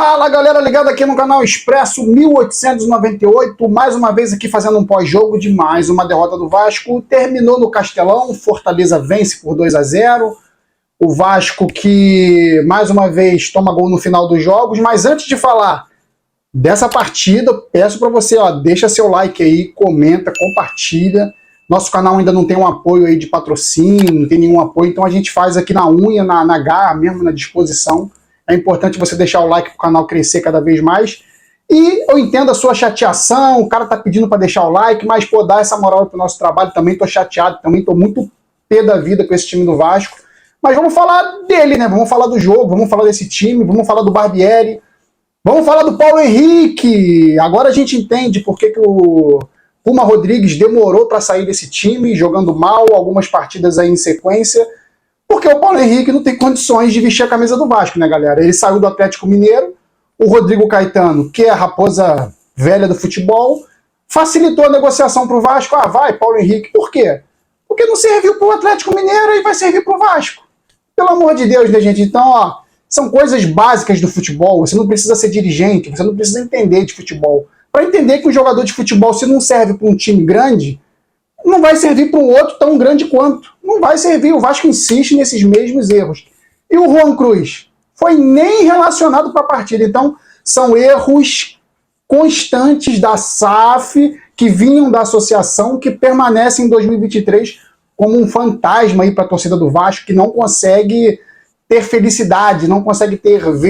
Fala galera, ligado aqui no canal Expresso 1898, mais uma vez aqui fazendo um pós-jogo de mais uma derrota do Vasco. Terminou no Castelão, Fortaleza vence por 2-0. O Vasco que mais uma vez toma gol no final dos jogos, mas antes de falar dessa partida, peço para você, deixa seu like aí, comenta, compartilha. Nosso canal ainda não tem um apoio aí de patrocínio, não tem nenhum apoio, então a gente faz aqui na unha, na garra mesmo, na disposição. É importante você deixar o like para o canal crescer cada vez mais. E eu entendo a sua chateação, o cara tá pedindo para deixar o like, mas pô, dá essa moral pro nosso trabalho, também tô chateado, também tô muito pé da vida com esse time do Vasco. Mas vamos falar dele, né? Vamos falar do jogo, vamos falar desse time, vamos falar do Barbieri, vamos falar do Paulo Henrique. Agora a gente entende por que o Puma Rodrigues demorou para sair desse time, jogando mal, algumas partidas aí em sequência. Porque o Paulo Henrique não tem condições de vestir a camisa do Vasco, né, galera? Ele saiu do Atlético Mineiro, o Rodrigo Caetano, que é a raposa velha do futebol, facilitou a negociação para o Vasco. Ah, vai, Paulo Henrique. Por quê? Porque não serviu para o Atlético Mineiro e vai servir para o Vasco. Pelo amor de Deus, né, gente? Então, são coisas básicas do futebol. Você não precisa ser dirigente, você não precisa entender de futebol. Para entender que um jogador de futebol, se não serve para um time grande, não vai servir para um outro tão grande quanto. Não vai servir. O Vasco insiste nesses mesmos erros. E o Juan Cruz foi nem relacionado para a partida. Então, são erros constantes da SAF, que vinham da associação, que permanecem em 2023 como um fantasma aí para a torcida do Vasco, que não consegue ter felicidade, não consegue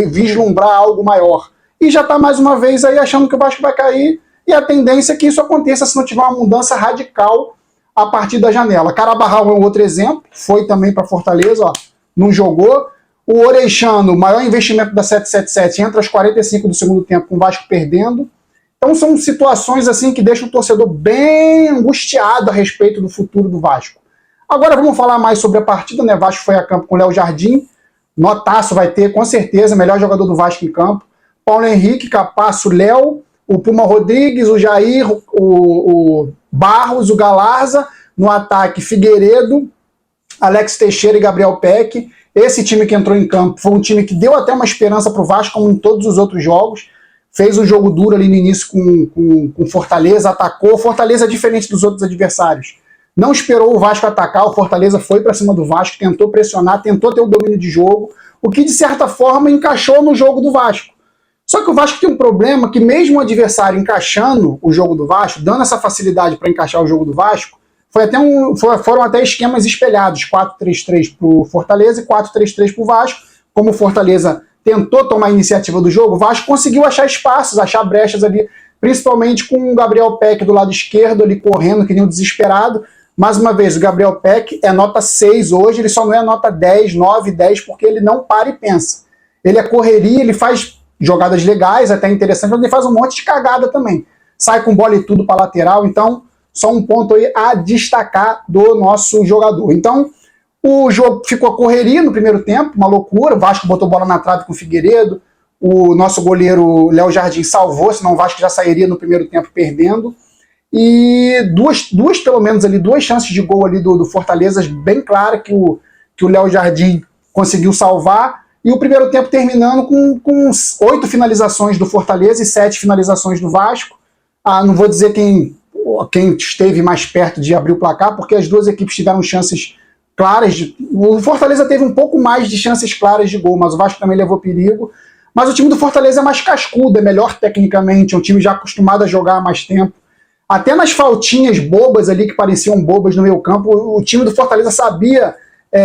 vislumbrar algo maior. E já está mais uma vez aí achando que o Vasco vai cair, e a tendência é que isso aconteça se não tiver uma mudança radical a partir da janela. Carabarral é um outro exemplo, foi também para Fortaleza, não jogou. O Oreixano, maior investimento da 777, entra aos 45 do segundo tempo, com o Vasco perdendo. Então são situações assim que deixam o torcedor bem angustiado a respeito do futuro do Vasco. Agora vamos falar mais sobre a partida, né? Vasco foi a campo com o Léo Jardim, notaço vai ter, com certeza, melhor jogador do Vasco em campo. Paulo Henrique, Capasso, Léo, o Puma Rodrigues, o Jair, o Barros, o Galarza, no ataque Figueiredo, Alex Teixeira e Gabriel Peck. Esse time que entrou em campo foi um time que deu até uma esperança para o Vasco, como em todos os outros jogos. Fez um jogo duro ali no início com Fortaleza, atacou. Fortaleza é diferente dos outros adversários. Não esperou o Vasco atacar, o Fortaleza foi para cima do Vasco, tentou pressionar, tentou ter o domínio de jogo, o que de certa forma encaixou no jogo do Vasco. Só que o Vasco tem um problema que mesmo o adversário encaixando o jogo do Vasco, dando essa facilidade para encaixar o jogo do Vasco, foram até esquemas espelhados, 4-3-3 para o Fortaleza e 4-3-3 para o Vasco. Como o Fortaleza tentou tomar a iniciativa do jogo, o Vasco conseguiu achar espaços, achar brechas ali, principalmente com o Gabriel Peck do lado esquerdo, ali correndo que nem um desesperado. Mais uma vez, o Gabriel Peck é nota 6 hoje, ele só não é nota 10, 9, 10, porque ele não para e pensa. Ele é correria, ele faz jogadas legais, até interessante, mas ele faz um monte de cagada também. Sai com bola e tudo para lateral, então só um ponto aí a destacar do nosso jogador. Então, o jogo ficou a correria no primeiro tempo, uma loucura, o Vasco botou bola na trave com o Figueiredo, o nosso goleiro Léo Jardim salvou, senão o Vasco já sairia no primeiro tempo perdendo. E duas pelo menos ali, duas chances de gol ali do Fortaleza, bem clara que o Léo Jardim conseguiu salvar. E o primeiro tempo terminando com 8 finalizações do Fortaleza e 7 finalizações do Vasco. Não vou dizer quem esteve mais perto de abrir o placar, porque as duas equipes tiveram chances claras. O Fortaleza teve um pouco mais de chances claras de gol, mas o Vasco também levou perigo. Mas o time do Fortaleza é mais cascudo, é melhor tecnicamente, é um time já acostumado a jogar há mais tempo. Até nas faltinhas bobas ali, que pareciam bobas no meio campo, o time do Fortaleza sabia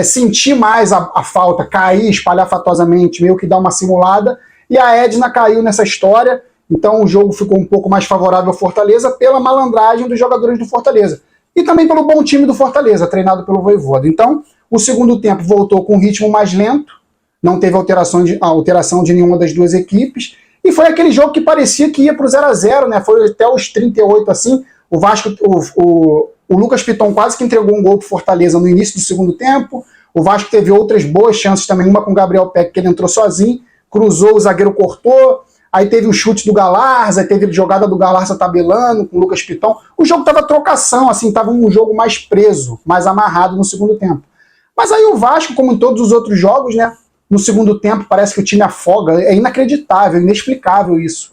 sentir mais a falta, cair espalhafatosamente, meio que dar uma simulada, e a Edna caiu nessa história, então o jogo ficou um pouco mais favorável ao Fortaleza pela malandragem dos jogadores do Fortaleza, e também pelo bom time do Fortaleza, treinado pelo Vojvoda. Então, o segundo tempo voltou com um ritmo mais lento, não teve alteração de nenhuma das duas equipes, e foi aquele jogo que parecia que ia para o 0-0, né? Foi até os 38 assim, o Vasco, o Lucas Piton quase que entregou um gol para o Fortaleza no início do segundo tempo. O Vasco teve outras boas chances também, uma com o Gabriel Peck, que ele entrou sozinho, cruzou, o zagueiro cortou, aí teve o chute do Galarza, aí teve a jogada do Galarza tabelando com o Lucas Piton. O jogo estava trocação, assim, estava um jogo mais preso, mais amarrado no segundo tempo. Mas aí o Vasco, como em todos os outros jogos, né, No segundo tempo, parece que o time afoga. É inacreditável, inexplicável isso.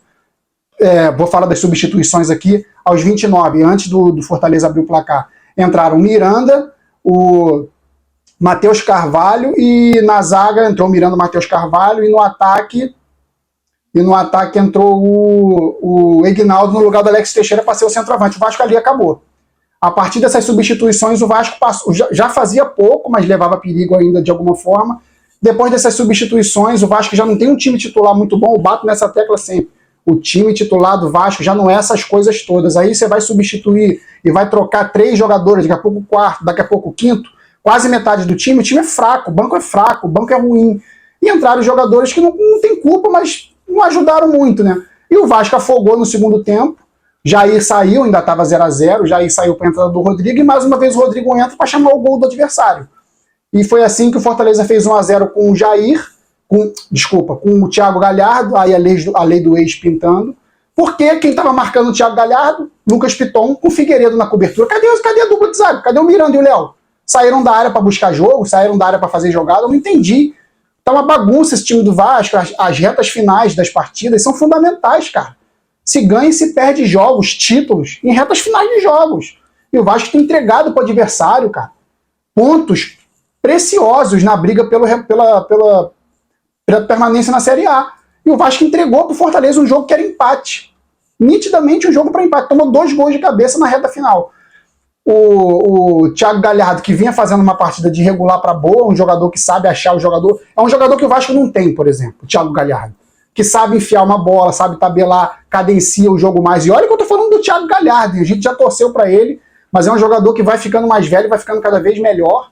Vou falar das substituições aqui. Aos 29, antes do Fortaleza abrir o placar, entraram Miranda, o Matheus Carvalho, e na zaga entrou o Miranda, Matheus Carvalho, e no ataque entrou o Egnaldo no lugar do Alex Teixeira para ser o centroavante. O Vasco ali acabou. A partir dessas substituições, o Vasco passou, já fazia pouco, mas levava perigo ainda de alguma forma. Depois dessas substituições, o Vasco já não tem um time titular muito bom, eu bato nessa tecla sempre. O time titular do Vasco já não é essas coisas todas. Aí você vai substituir e vai trocar 3 jogadores, daqui a pouco o quarto, daqui a pouco o quinto, quase metade do time. O time é fraco, o banco é fraco, o banco é ruim. E entraram jogadores que não tem culpa, mas não ajudaram muito, né? E o Vasco afogou no segundo tempo. Jair saiu, ainda estava 0-0. Jair saiu para a entrada do Rodrigo e mais uma vez o Rodrigo entra para chamar o gol do adversário. E foi assim que o Fortaleza fez 1-0 com o Jair, com o Thiago Galhardo, aí a lei do ex pintando. Porque quem estava marcando o Thiago Galhardo? Lucas Piton com o Figueiredo na cobertura. Cadê a dupla de zaga? Cadê o Miranda e o Léo? Saíram da área para buscar jogo, saíram da área para fazer jogada, eu não entendi. Tá uma bagunça esse time do Vasco, as retas finais das partidas são fundamentais, cara. Se ganha e se perde jogos, títulos, em retas finais de jogos. E o Vasco tem entregado para o adversário, cara, pontos preciosos na briga pela permanência na Série A. E o Vasco entregou para o Fortaleza um jogo que era empate. Nitidamente um jogo para empate. Tomou 2 gols de cabeça na reta final. O Thiago Galhardo, que vinha fazendo uma partida de regular para boa, um jogador que sabe achar o jogador. É um jogador que o Vasco não tem, por exemplo, o Thiago Galhardo. Que sabe enfiar uma bola, sabe tabelar, cadencia o jogo mais. E olha que eu tô falando do Thiago Galhardo, a gente já torceu para ele, mas é um jogador que vai ficando mais velho, vai ficando cada vez melhor.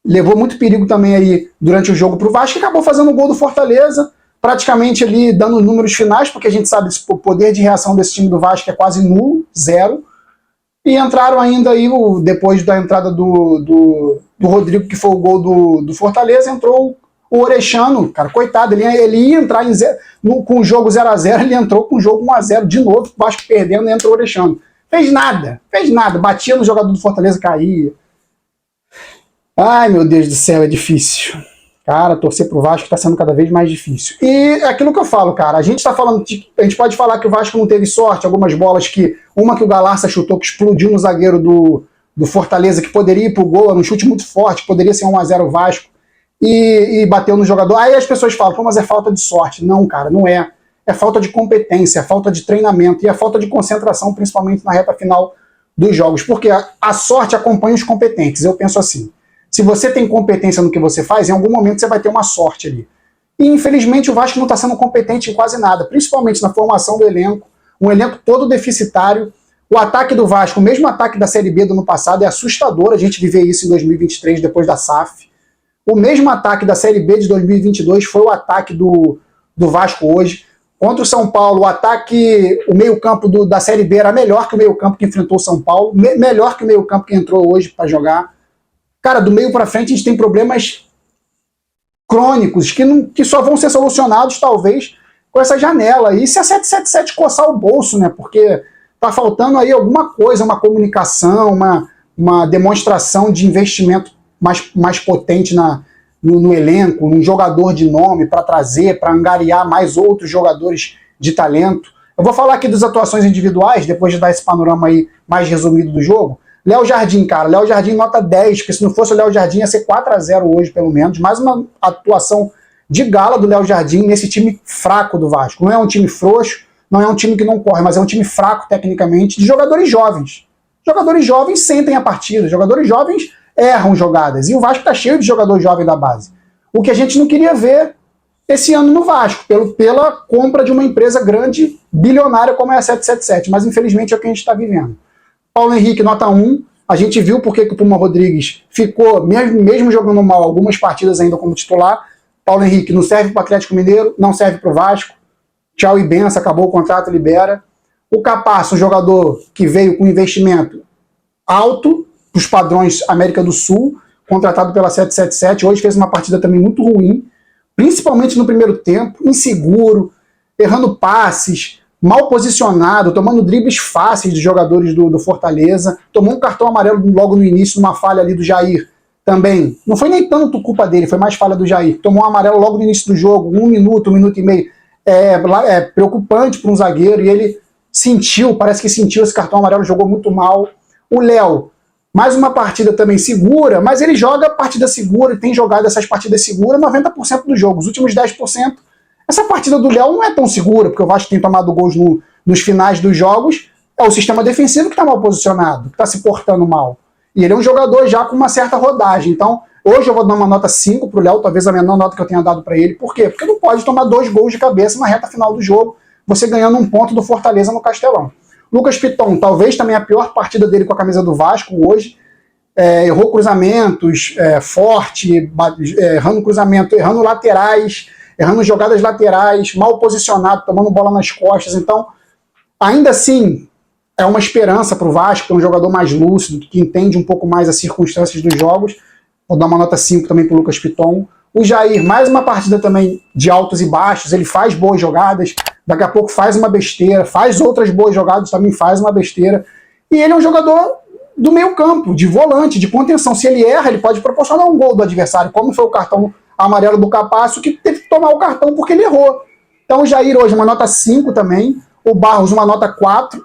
Levou muito perigo também aí durante o jogo pro Vasco, e acabou fazendo o gol do Fortaleza, praticamente ali dando números finais, porque a gente sabe que o poder de reação desse time do Vasco é quase nulo, 0. E entraram ainda aí, depois da entrada do Rodrigo, que foi o gol do Fortaleza, entrou o Orechano, cara, coitado, ele ia entrar com o jogo 0-0, ele entrou com o jogo 1-0 de novo, o Vasco perdendo, e entrou o Orechano. Fez nada, batia no jogador do Fortaleza, caía. Ai, meu Deus do céu, é difícil. Cara, torcer pro Vasco tá sendo cada vez mais difícil. E é aquilo que eu falo, cara, a gente pode falar que o Vasco não teve sorte, algumas bolas uma que o Galarça chutou, que explodiu no zagueiro do Fortaleza, que poderia ir pro gol, era um chute muito forte, poderia ser 1-0 Vasco, e bateu no jogador. Aí as pessoas falam, pô, mas é falta de sorte. Não, cara, não é. É falta de competência, é falta de treinamento, e é falta de concentração, principalmente na reta final dos jogos, porque a sorte acompanha os competentes, eu penso assim. Se você tem competência no que você faz, em algum momento você vai ter uma sorte ali. E infelizmente o Vasco não está sendo competente em quase nada, principalmente na formação do elenco, um elenco todo deficitário. O ataque do Vasco, o mesmo ataque da Série B do ano passado, é assustador a gente viver isso em 2023, depois da SAF. O mesmo ataque da Série B de 2022 foi o ataque do Vasco hoje. Contra o São Paulo, o meio-campo da Série B era melhor que o meio-campo que enfrentou o São Paulo, melhor que o meio-campo que entrou hoje para jogar. Cara, do meio para frente a gente tem problemas crônicos que só vão ser solucionados, talvez, com essa janela. E se a 777 coçar o bolso, né? Porque tá faltando aí alguma coisa, uma comunicação, uma demonstração de investimento mais potente no elenco, um jogador de nome para trazer, para angariar mais outros jogadores de talento. Eu vou falar aqui das atuações individuais, depois de dar esse panorama aí mais resumido do jogo. Léo Jardim, cara, Léo Jardim nota 10, porque se não fosse o Léo Jardim ia ser 4-0 hoje, pelo menos. Mais uma atuação de gala do Léo Jardim nesse time fraco do Vasco. Não é um time frouxo, não é um time que não corre, mas é um time fraco tecnicamente, de jogadores jovens. Jogadores jovens sentem a partida, jogadores jovens erram jogadas, e o Vasco tá cheio de jogador jovem da base. O que a gente não queria ver esse ano no Vasco, pela compra de uma empresa grande, bilionária como é a 777, mas infelizmente é o que a gente está vivendo. Paulo Henrique, nota 1. A gente viu porque que o Puma Rodrigues ficou, mesmo jogando mal algumas partidas ainda como titular. Paulo Henrique não serve para o Atlético Mineiro, não serve para o Vasco. Tchau e benção, acabou o contrato, libera. O Capasso, um jogador que veio com investimento alto, para os padrões América do Sul, contratado pela 777, hoje fez uma partida também muito ruim, principalmente no primeiro tempo, inseguro, errando passes, mal posicionado, tomando dribles fáceis de jogadores do Fortaleza, tomou um cartão amarelo logo no início, numa falha ali do Jair, também, não foi nem tanto culpa dele, foi mais falha do Jair. Tomou um amarelo logo no início do jogo, 1 minuto, 1 minuto e meio. É preocupante para um zagueiro, e ele sentiu, parece que sentiu esse cartão amarelo, jogou muito mal. O Léo, mais uma partida também segura, mas ele joga partida segura e tem jogado essas partidas seguras 90% do jogo. Os últimos 10%, essa partida do Léo não é tão segura, porque o Vasco tem tomado gols nos finais dos jogos. É o sistema defensivo que está mal posicionado, que está se portando mal. E ele é um jogador já com uma certa rodagem. Então, hoje eu vou dar uma nota 5 pro Léo, talvez a menor nota que eu tenha dado para ele. Por quê? Porque não pode tomar 2 gols de cabeça na reta final do jogo, você ganhando um ponto do Fortaleza no Castelão. Lucas Piton, talvez também a pior partida dele com a camisa do Vasco hoje. Errou cruzamentos, forte, errando cruzamento, errando laterais, errando jogadas laterais, mal posicionado, tomando bola nas costas. Então, ainda assim, é uma esperança para o Vasco, que é um jogador mais lúcido, que entende um pouco mais as circunstâncias dos jogos. Vou dar uma nota 5 também para o Lucas Piton. O Jair, mais uma partida também de altos e baixos, ele faz boas jogadas, daqui a pouco faz uma besteira, faz outras boas jogadas, também faz uma besteira. E ele é um jogador do meio campo, de volante, de contenção. Se ele erra, ele pode proporcionar um gol do adversário, como foi o cartão amarelo do Capasso, que teve que tomar o cartão porque ele errou. Então o Jair hoje uma nota 5 também, o Barros uma nota 4,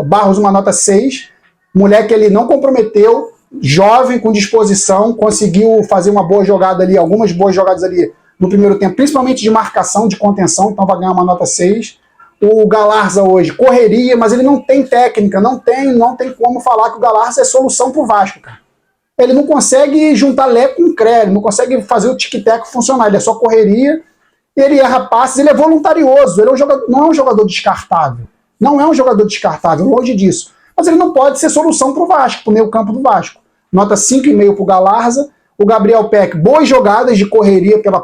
Barros uma nota 6, moleque ele não comprometeu, jovem, com disposição, conseguiu fazer uma boa jogada ali, algumas boas jogadas ali no primeiro tempo, principalmente de marcação, de contenção, então vai ganhar uma nota 6. O Galarza hoje correria, mas ele não tem técnica, não tem como falar que o Galarza é solução pro Vasco, cara. Ele não consegue juntar Lé com Cré, ele não consegue fazer o tic-tac funcionar, ele é só correria, ele erra passes, ele é voluntarioso, ele é um jogador, não é um jogador descartável. Não é um jogador descartável, longe disso. Mas ele não pode ser solução pro Vasco, pro meio campo do Vasco. Nota 5,5 pro Galarza. O Gabriel Peck, boas jogadas de correria pela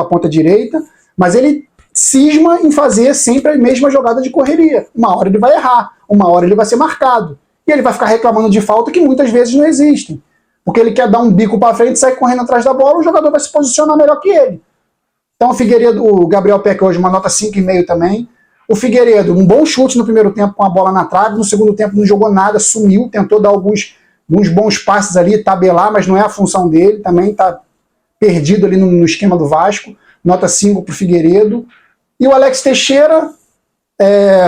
ponta direita, mas ele cisma em fazer sempre a mesma jogada de correria. Uma hora ele vai errar, uma hora ele vai ser marcado. E ele vai ficar reclamando de falta que muitas vezes não existem. Porque ele quer dar um bico para frente, sair correndo atrás da bola, o jogador vai se posicionar melhor que ele. Então o Figueiredo, o Gabriel Peck hoje uma nota 5,5 também. O Figueiredo, um bom chute no primeiro tempo com a bola na trave, no segundo tempo não jogou nada, sumiu, tentou dar alguns bons passes ali, tabelar, mas não é a função dele, também está perdido ali no esquema do Vasco. Nota 5 para o Figueiredo. E o Alex Teixeira,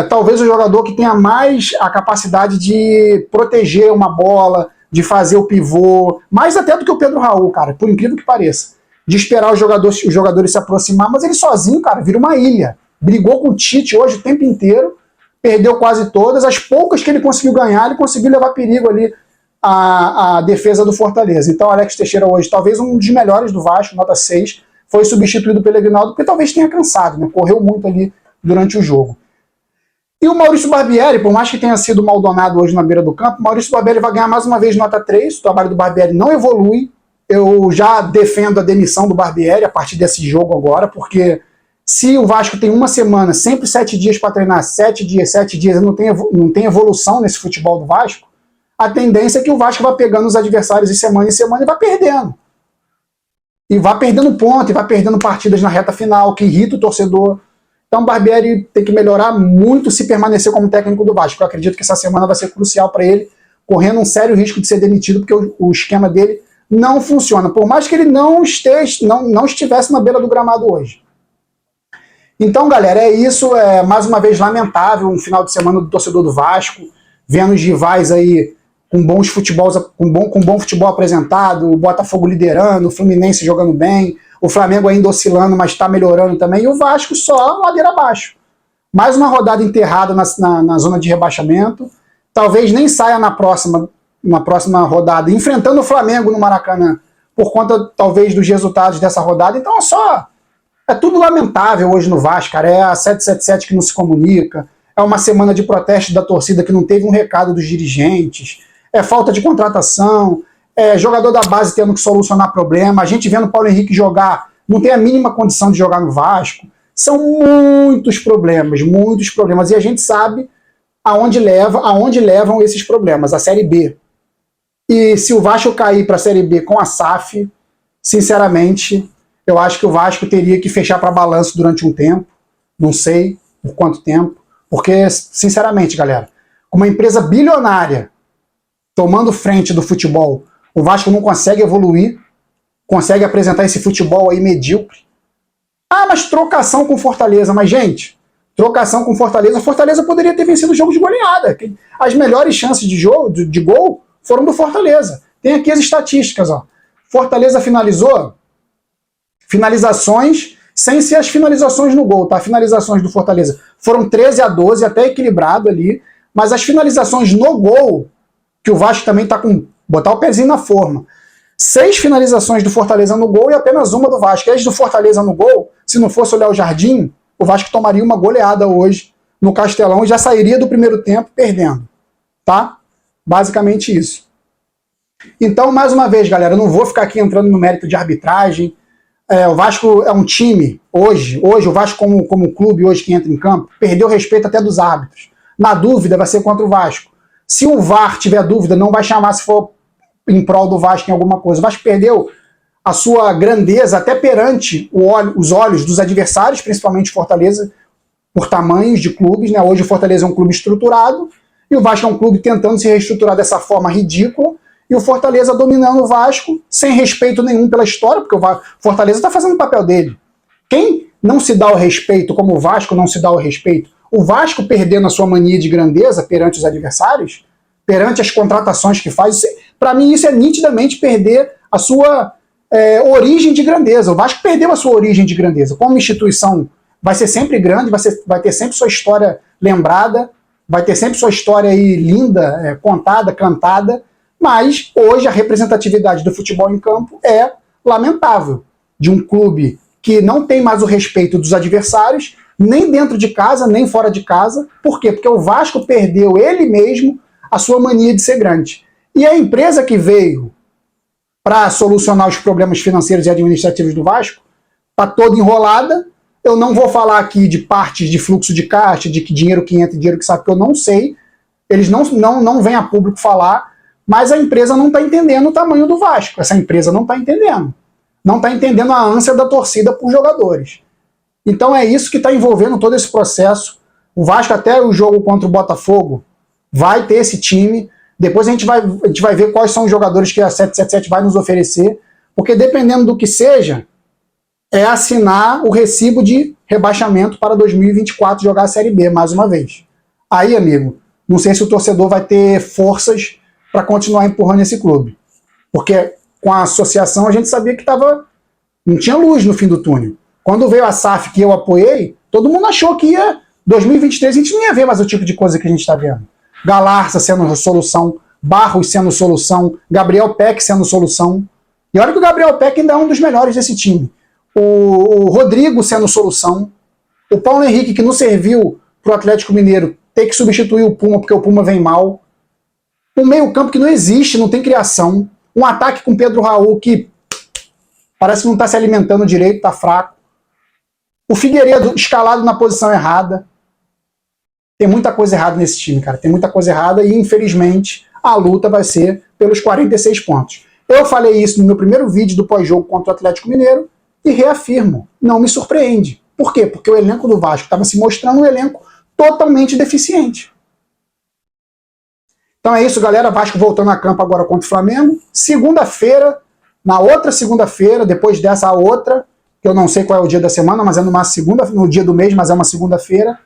talvez o jogador que tenha mais a capacidade de proteger uma bola, de fazer o pivô, mais até do que o Pedro Raul, cara, por incrível que pareça. De esperar os jogadores se aproximar, mas ele sozinho, cara, vira uma ilha. Brigou com o Tite hoje o tempo inteiro, perdeu quase todas. As poucas que ele conseguiu ganhar, ele conseguiu levar perigo ali a defesa do Fortaleza. Então, Alex Teixeira hoje, talvez um dos melhores do Vasco, nota 6, foi substituído pelo Aguinaldo, porque talvez tenha cansado, né? Correu muito ali durante o jogo. E o Maurício Barbieri, por mais que tenha sido Maldonado hoje na beira do campo, o Maurício Barbieri vai ganhar mais uma vez nota 3, o trabalho do Barbieri não evolui. Eu já defendo a demissão do Barbieri a partir desse jogo agora, porque se o Vasco tem uma semana, sempre 7 dias para treinar, 7 dias, não tem evolução nesse futebol do Vasco, a tendência é que o Vasco vai pegando os adversários de semana em semana e vai perdendo. E vai perdendo ponto, e vai perdendo partidas na reta final, que irrita o torcedor. Então o Barbieri tem que melhorar muito se permanecer como técnico do Vasco. Eu acredito que essa semana vai ser crucial para ele, correndo um sério risco de ser demitido, porque o esquema dele não funciona, por mais que ele não estivesse na beira do gramado hoje. Então, galera, é isso. Mais uma vez lamentável um final de semana do torcedor do Vasco, vendo os rivais aí com bom futebol apresentado, o Botafogo liderando, o Fluminense jogando bem, o Flamengo ainda oscilando, mas está melhorando também, e o Vasco só ladeira abaixo. Mais uma rodada enterrada na zona de rebaixamento, talvez nem saia na próxima rodada, enfrentando o Flamengo no Maracanã, por conta talvez dos resultados dessa rodada. Então é tudo lamentável hoje no Vasco, cara. É a 777 que não se comunica, é uma semana de protesto da torcida que não teve um recado dos dirigentes, é falta de contratação, é jogador da base tendo que solucionar problema, a gente vendo o Paulo Henrique jogar, não tem a mínima condição de jogar no Vasco. São muitos problemas, e a gente sabe aonde levam esses problemas, a Série B. E se o Vasco cair para a Série B com a SAF, sinceramente, eu acho que o Vasco teria que fechar para balanço durante um tempo, não sei por quanto tempo, porque, sinceramente, galera, uma empresa bilionária tomando frente do futebol, O Vasco não consegue evoluir, consegue apresentar esse futebol aí medíocre. Ah, mas trocação com Fortaleza. Mas, gente, trocação com Fortaleza, Fortaleza poderia ter vencido o jogo de goleada. As melhores chances de gol foram do Fortaleza. Tem aqui as estatísticas, ó. Fortaleza finalizou finalizações sem ser as finalizações no gol, tá? Finalizações do Fortaleza foram 13-12, até equilibrado ali, mas as finalizações no gol, que o Vasco também tá com botar o pezinho na forma. 6 finalizações do Fortaleza no gol e apenas uma do Vasco. As do Fortaleza no gol, se não fosse o Léo Jardim, o Vasco tomaria uma goleada hoje no Castelão e já sairia do primeiro tempo perdendo, tá? Basicamente isso. Então, mais uma vez, galera, eu não vou ficar aqui entrando no mérito de arbitragem. O Vasco é um time, hoje o Vasco como clube, hoje que entra em campo, perdeu o respeito até dos árbitros. Na dúvida, vai ser contra o Vasco. Se o VAR tiver dúvida, não vai chamar se for em prol do Vasco em alguma coisa. O Vasco perdeu a sua grandeza até perante os olhos dos adversários, principalmente Fortaleza, por tamanhos de clubes, né? Hoje o Fortaleza é um clube estruturado e o Vasco é um clube tentando se reestruturar dessa forma ridícula. E o Fortaleza dominando o Vasco, sem respeito nenhum pela história, porque o Fortaleza está fazendo o papel dele. Quem não se dá o respeito, como o Vasco não se dá o respeito, o Vasco perdendo a sua mania de grandeza perante os adversários, perante as contratações que faz, para mim isso é nitidamente perder a sua origem de grandeza. O Vasco perdeu a sua origem de grandeza. Como instituição, vai ser sempre grande, vai ter sempre sua história lembrada, vai ter sempre sua história aí linda, contada, cantada, mas hoje a representatividade do futebol em campo é lamentável. De um clube que não tem mais o respeito dos adversários, nem dentro de casa, nem fora de casa. Por quê? Porque o Vasco perdeu ele mesmo a sua mania de ser grande. E a empresa que veio para solucionar os problemas financeiros e administrativos do Vasco está toda enrolada. Eu não vou falar aqui de partes de fluxo de caixa, de que dinheiro que entra e dinheiro que sai, porque eu não sei. Eles não vêm a público falar. Mas a empresa não está entendendo o tamanho do Vasco. Essa empresa não está entendendo. Não está entendendo a ânsia da torcida por jogadores. Então é isso que está envolvendo todo esse processo. O Vasco, até o jogo contra o Botafogo, vai ter esse time. Depois a gente vai ver quais são os jogadores que a 777 vai nos oferecer. Porque dependendo do que seja, é assinar o recibo de rebaixamento para 2024 jogar a Série B mais uma vez. Aí, amigo, não sei se o torcedor vai ter forças para continuar empurrando esse clube. Porque com a associação a gente sabia que não tinha luz no fim do túnel. Quando veio a SAF que eu apoiei, todo mundo achou que 2023 a gente não ia ver mais o tipo de coisa que a gente está vendo. Galarça sendo solução, Barros sendo solução, Gabriel Peck sendo solução. E olha que o Gabriel Peck ainda é um dos melhores desse time. O Rodrigo sendo solução. O Paulo Henrique, que não serviu para o Atlético Mineiro, ter que substituir o Puma porque o Puma vem mal. Um meio-campo que não existe, não tem criação. Um ataque com Pedro Raul que parece que não está se alimentando direito, está fraco. O Figueiredo escalado na posição errada. Tem muita coisa errada nesse time, cara. Tem muita coisa errada e, infelizmente, a luta vai ser pelos 46 pontos. Eu falei isso no meu primeiro vídeo do pós-jogo contra o Atlético Mineiro e reafirmo. Não me surpreende. Por quê? Porque o elenco do Vasco estava se mostrando um elenco totalmente deficiente. Então é isso, galera. Vasco voltando a campo agora contra o Flamengo. Segunda-feira, na outra segunda-feira, depois dessa a outra, que eu não sei qual é o dia da semana, mas é no dia do mês, mas é uma segunda-feira.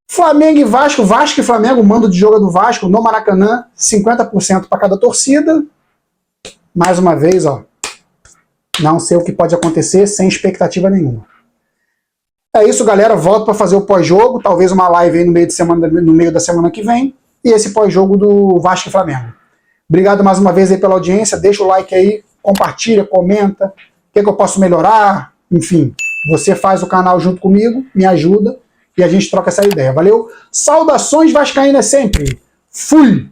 Flamengo e Vasco, Vasco e Flamengo, o mando de jogo do Vasco no Maracanã, 50% para cada torcida. Mais uma vez, ó, não sei o que pode acontecer sem expectativa nenhuma. É isso, galera. Volto para fazer o pós-jogo, talvez uma live aí no meio da semana que vem. E esse pós-jogo do Vasco e Flamengo. Obrigado mais uma vez aí pela audiência, deixa o like aí, compartilha, comenta, o que eu posso melhorar, enfim, você faz o canal junto comigo, me ajuda e a gente troca essa ideia, valeu? Saudações vascaínas sempre, fui!